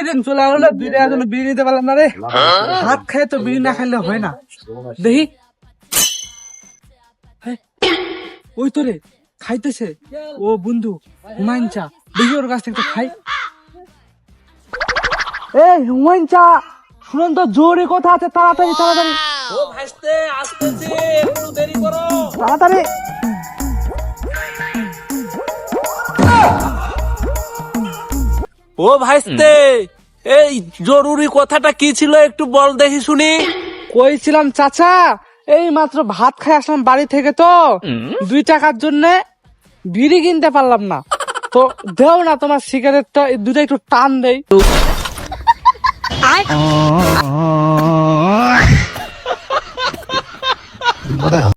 দিন চলে আসলো, 2 টাকার জন্য বিড়ি নিতে পারলাম না রে। ভাত খাই তো বিড়ি না খাইলে হয় না। দেখি ওই তো রে খাইতেছে। ও বন্ধু হুমায়ুন চা, দেখি ওর কাছ থেকে তো খাই। এই হুমায়ুন চা, শুনেন তো জোরে কথা আছে, তাড়াতাড়ি তাড়াতাড়ি। ও ভাইস্তে আসতেছি, একটু দেরি করো। তাড়াতাড়ি। ও ভাইস্তে, এই জরুরি কথাটা কি ছিল একটু বল দেখি শুনি। কইছিলাম চাচা, এই মাত্র ভাত খাই আসলাম বাড়ি থেকে, তো 2 টাকার জন্য বিড়ি কিনতে পারলাম না, তো দেও না তোমার সিগারেটটা, এই দুটা একটু টান দেই।